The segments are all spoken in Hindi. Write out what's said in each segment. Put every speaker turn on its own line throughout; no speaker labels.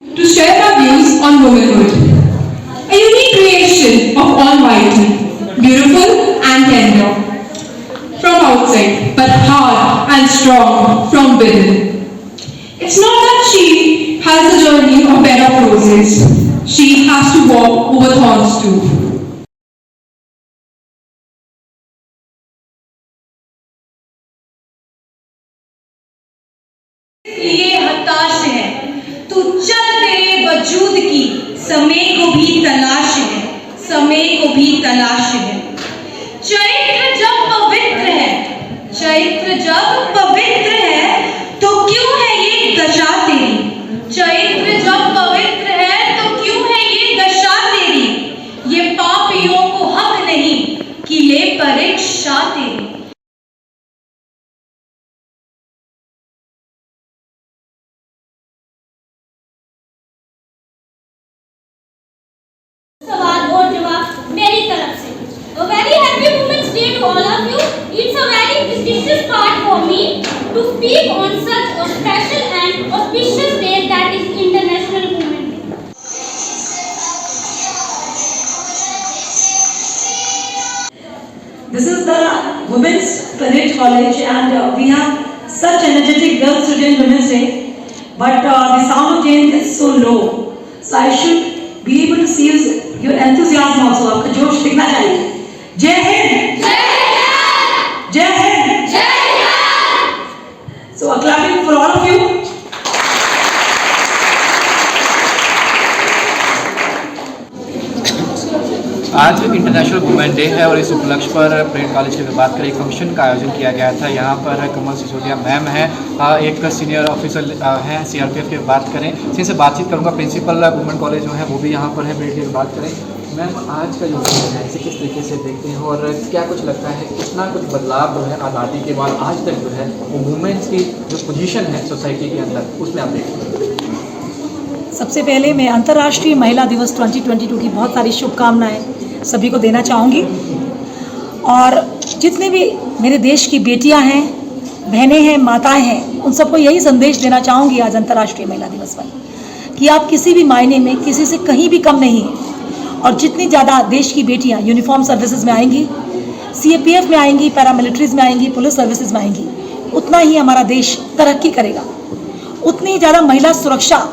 To share our views on womanhood, a unique creation of Almighty, beautiful and tender from outside, but hard and strong from within. It's not that she has a journey of bed of roses. She has to walk over thorns too.
ये हताश है, तू चल तेरे वजूद की समय को भी तलाश है, समय को भी तलाश है। चैत्र जब पवित्र है, चैत्र जब पवित्र है, तो क्यों है ये दशा तेरी? चैत्र जब पवित्र है, तो क्यों है ये दशा तेरी? ये पापियों को हक नहीं कि ले परीक्षा तेरी।
सवाल और जवाब मेरी तरफ से। A very happy Women's Day to all of you. It's a very prestigious part for me to speak on such a special and auspicious day, that is International Women's Day.
This is the Women's Planet College, and we have such energetic girls today in Women's Day, but the sound of change is so low, so I should be able to see your enthusiasm also. आपका जोश दिखना चाहिए। जय हिंद, जय हिंद, जय Hind. So a clapping for all of you.
आज इंटरनेशनल वुमेन डे है और इस उपलक्ष्य पर परेड कॉलेज के बात करें, एक फंक्शन का आयोजन किया गया था। यहाँ पर कमल सिसोदिया मैम है, एक सीनियर ऑफिसर हैं सीआरपीएफ की बात करें, जिनसे बातचीत करूँगा। प्रिंसिपल वुमेन कॉलेज जो है वो भी यहाँ पर है, परेड की बात करें। मैम, आज का जो है इसे किस तरीके से देखते हैं और क्या कुछ लगता है कितना कुछ बदलाव जो है आज़ादी के बाद आज तक जो है वो वुमेन्स की जो पोजीशन है सोसाइटी के अंदर, उसमें आप देखते हैं?
सबसे पहले मैं अंतर्राष्ट्रीय महिला दिवस 2022 की बहुत सारी शुभकामनाएं सभी को देना चाहूँगी। और जितने भी मेरे देश की बेटियां हैं, बहनें हैं, माताएं हैं, उन सबको यही संदेश देना चाहूँगी आज अंतर्राष्ट्रीय महिला दिवस पर, कि आप किसी भी मायने में किसी से कहीं भी कम नहीं हैं। और जितनी ज़्यादा देश की बेटियां यूनिफॉर्म सर्विसेज में आएंगी, सीएपीएफ में आएंगी, पैरामिलिट्रीज में आएंगी, पुलिस सर्विसेज में आएंगी, उतना ही हमारा देश तरक्की करेगा, उतनी ही ज़्यादा महिला सुरक्षा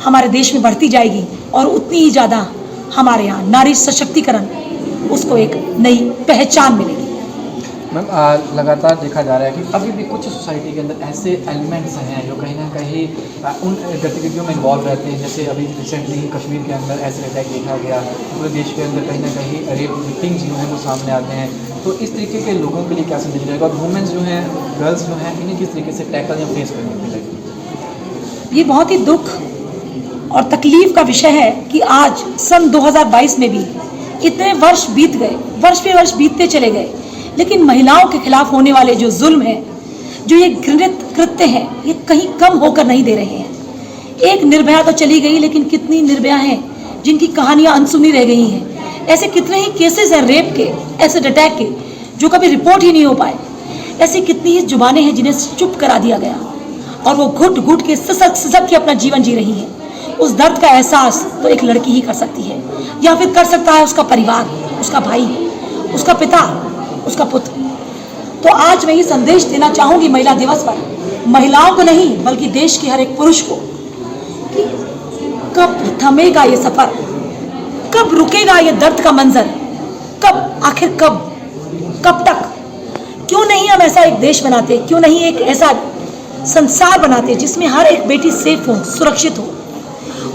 हमारे देश में बढ़ती जाएगी और उतनी ही ज़्यादा हमारे यहाँ नारी सशक्तिकरण उसको एक नई पहचान मिलेगी।
मैम, लगातार देखा जा रहा है कि अभी भी कुछ सोसाइटी के अंदर ऐसे एलिमेंट्स हैं जो कहीं ना कहीं उन गतिविधियों में इन्वॉल्व रहते हैं। जैसे अभी रिसेंटली कश्मीर के अंदर ऐसे अटैक देखा गया, पूरे देश के अंदर कहीं ना कहीं रेप विक्टिम्स जो हैं वो सामने आते हैं। तो इस तरीके के लोगों के लिए क्या संदेश रहेगा और वुमेन्स जो हैं, गर्ल्स जो हैं, इन्हें किस तरीके से टैकल या फेस करने के लिए?
ये बहुत ही दुख और तकलीफ का विषय है कि आज सन 2022 में भी इतने वर्ष बीत गए, वर्ष पे वर्ष बीतते चले गए, लेकिन महिलाओं के खिलाफ होने वाले जो जुल्म है, जो ये घृणित कृत्य हैं, ये कहीं कम होकर नहीं दे रहे हैं। एक निर्भया तो चली गई, लेकिन कितनी निर्भया हैं जिनकी कहानियां अनसुनी रह गई हैं। ऐसे कितने ही केसेस हैं रेप के, एसिड अटैक के, जो कभी रिपोर्ट ही नहीं हो पाए। ऐसी कितनी ही जुबानें हैं जिन्हें चुप करा दिया गया और वो घुट घुट के सिसक के अपना जीवन जी रही हैं। उस दर्द का एहसास तो एक लड़की ही कर सकती है, या फिर कर सकता है उसका परिवार, उसका भाई, उसका पिता, उसका पुत्र। तो आज मैं ये संदेश देना चाहूँगी महिला दिवस पर, महिलाओं को नहीं बल्कि देश के हर एक पुरुष को, कि कब थमेगा ये सफ़र, कब रुकेगा ये दर्द का मंजर, कब, आखिर कब तक? क्यों नहीं हम ऐसा एक देश बनाते, क्यों नहीं एक ऐसा संसार बनाते जिसमें हर एक बेटी सेफ हो, सुरक्षित हो।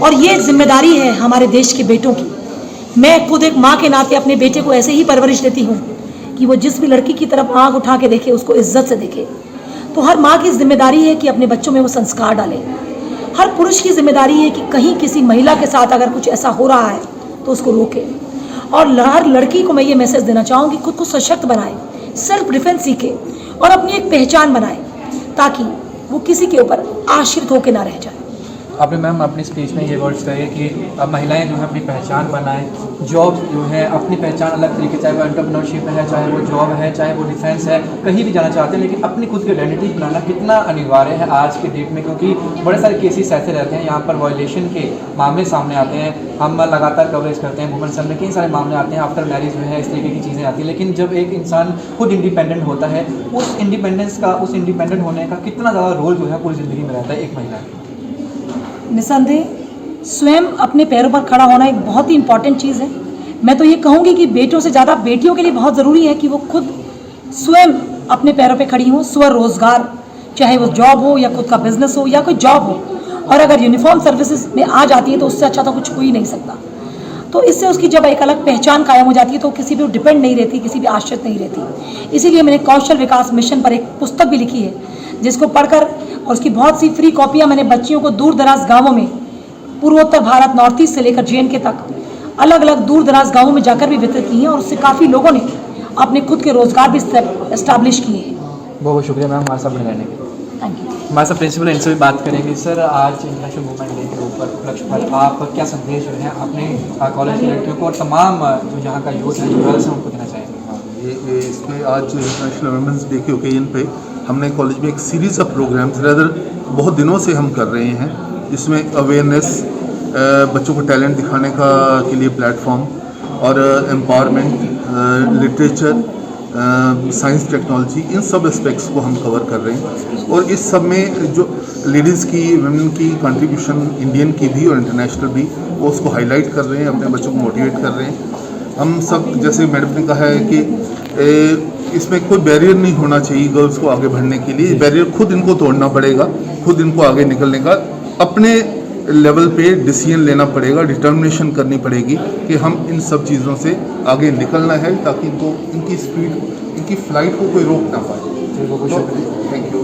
और ये जिम्मेदारी है हमारे देश के बेटों की। मैं खुद एक माँ के नाते अपने बेटे को ऐसे ही परवरिश देती हूँ कि वो जिस भी लड़की की तरफ आँख उठा के देखे, उसको इज्जत से देखे। तो हर माँ की जिम्मेदारी है कि अपने बच्चों में वो संस्कार डाले। हर पुरुष की जिम्मेदारी है कि कहीं किसी महिला के साथ अगर कुछ ऐसा हो रहा है तो उसको रोके। और हर लड़की को मैं ये मैसेज देना चाहूँगी, खुद को सशक्त बनाए, सेल्फ डिफेंस सीखे और अपनी एक पहचान बनाए, ताकि वो किसी के ऊपर आश्रित होकर ना रह जाए।
आपने मैम अपनी स्पीच में ये वर्ड्स कहे कि महिलाएं जो है अपनी पहचान बनाएं, जॉब जो है अपनी पहचान अलग तरीके, चाहे वो एंटरप्रेन्योरशिप है, चाहे वो जॉब है, चाहे वो डिफेंस है, कहीं भी जाना चाहते हैं, लेकिन अपनी खुद की आइडेंटिटी बनाना कितना अनिवार्य है आज के डेट में, क्योंकि बड़े सारे केसेस ऐसे रहते हैं यहाँ पर वायलेशन के मामले सामने आते हैं। हम लगातार कवरेज करते हैं, वुमेन सेल में कई सारे मामले आते हैं, आफ्टर मैरिज जो है इस तरीके की चीज़ें आती हैं। लेकिन जब एक इंसान खुद इंडिपेंडेंट होता है, उस इंडिपेंडेंट होने का कितना ज़्यादा रोल जो है पूरी ज़िंदगी में रहता है एक महिला।
निसंदेह स्वयं अपने पैरों पर खड़ा होना एक बहुत ही इम्पॉर्टेंट चीज़ है। मैं तो ये कहूँगी कि बेटों से ज़्यादा बेटियों के लिए बहुत ज़रूरी है कि वो खुद स्वयं अपने पैरों पे खड़ी हों, स्वरोजगार, चाहे वो जॉब हो या खुद का बिजनेस हो या कोई जॉब हो। और अगर यूनिफॉर्म सर्विसेज में आ जाती है तो उससे अच्छा तो कुछ हो ही नहीं सकता। तो इससे उसकी जब एक अलग पहचान कायम हो जाती है तो किसी भी डिपेंड नहीं रहती, किसी भी आश्रित नहीं रहती। इसीलिए मैंने कौशल विकास मिशन पर एक पुस्तक भी लिखी है, जिसको पढ़कर, और उसकी बहुत सी फ्री कॉपियाँ मैंने बच्चियों को दूर दराज गाँवों में, पूर्वोत्तर भारत, नॉर्थ ईस्ट से लेकर JNK तक अलग अलग दूर दराज गाँवों में जाकर भी वितरित की हैं, और उससे काफ़ी लोगों ने अपने खुद के रोजगार भी एस्टैब्लिश किए हैं।
बहुत बहुत शुक्रिया मैम हमारे साथ बने रहने के लिए।
Thank you.
हमारे साथ प्रिंसिपल, इनसे भी बात करेंगे। सर, आज इंटरनेशनल वुमेन डे के ऊपर उपलक्ष्य पर आप क्या संदेश जो है अपने कॉलेज की लड़कियों को और तमाम जो यहाँ का यूथ है, जो गर्ल्स हैं, उनको देना चाहेंगे?
इसमें आज जो इंटरनेशनल वुमेंस डे के ओकेजन पे हमने कॉलेज में एक सीरीज़ ऑफ प्रोग्राम्स रेदर बहुत दिनों से हम कर रहे हैं, जिसमें अवेयरनेस, बच्चों को टैलेंट दिखाने के लिए प्लेटफॉर्म, और एम्पावरमेंट, लिटरेचर, साइंस, टेक्नोलॉजी, इन सब एस्पेक्ट्स को हम कवर कर रहे हैं। और इस सब में जो लेडीज़ की, वुमेन की कंट्रीब्यूशन, इंडियन की भी और इंटरनेशनल भी, वो उसको हाईलाइट कर रहे हैं, अपने बच्चों को मोटिवेट कर रहे हैं। हम सब, जैसे मैडम ने कहा है कि इसमें कोई बैरियर नहीं होना चाहिए गर्ल्स को आगे बढ़ने के लिए। बैरियर खुद इनको तोड़ना पड़ेगा, खुद इनको आगे निकलने का अपने लेवल पे डिसीजन लेना पड़ेगा, डिटर्मिनेशन करनी पड़ेगी कि हम इन सब चीज़ों से आगे निकलना है, ताकि इनको, इनकी स्पीड, इनकी फ्लाइट को कोई रोक ना पाए। Thank you.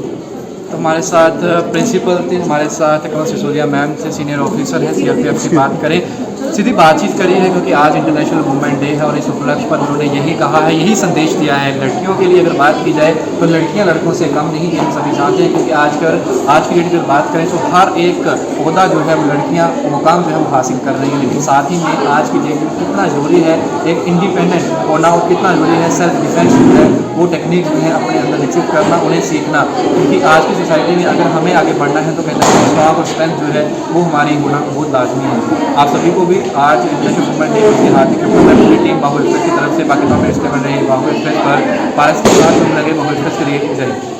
तो हमारे साथ प्रिंसिपल थे, हमारे साथ कमल सिसोदिया मैम से सीनियर ऑफिसर हैं CRPF की बात करें, सीधी बातचीत करी है, क्योंकि आज इंटरनेशनल वुमेन डे है और इस उपलक्ष्य पर उन्होंने यही कहा है, यही संदेश दिया है। लड़कियों के लिए अगर बात की जाए तो लड़कियां लड़कों से कम नहीं, ये हम सभी जानते हैं, क्योंकि आज की डेट अगर बात करें तो हर एक ओहदा जो है वो लड़कियां मुकाम जो है वो हासिल कर रही हैं। लेकिन साथ ही में आज की डेट में कितना ज़रूरी है एक इंडिपेंडेंट होना, और कितना ज़रूरी है सेल्फ डिफेंस जो है वो टेक्निक जो है अपने अंदर विकसित करना, उन्हें सीखना। क्योंकि आज की सोसाइटी में अगर हमें आगे बढ़ना है तो कहते हैं स्ट्रॉन्ग और स्ट्रेंथ जो है वो हमारी होना बहुत लाजमी है। आप सभी को भी आज इंटरनेशनल वुमेन डे की हार्दिक टीम बाहुल एक्सप्रेस की तरफ से, बाकी तमाम एक्सप्रेस बन रही है बाहुल एक्सप्रेस पर पारस के साथ लगे बाहुल एक्सप्रेस के लिए जय।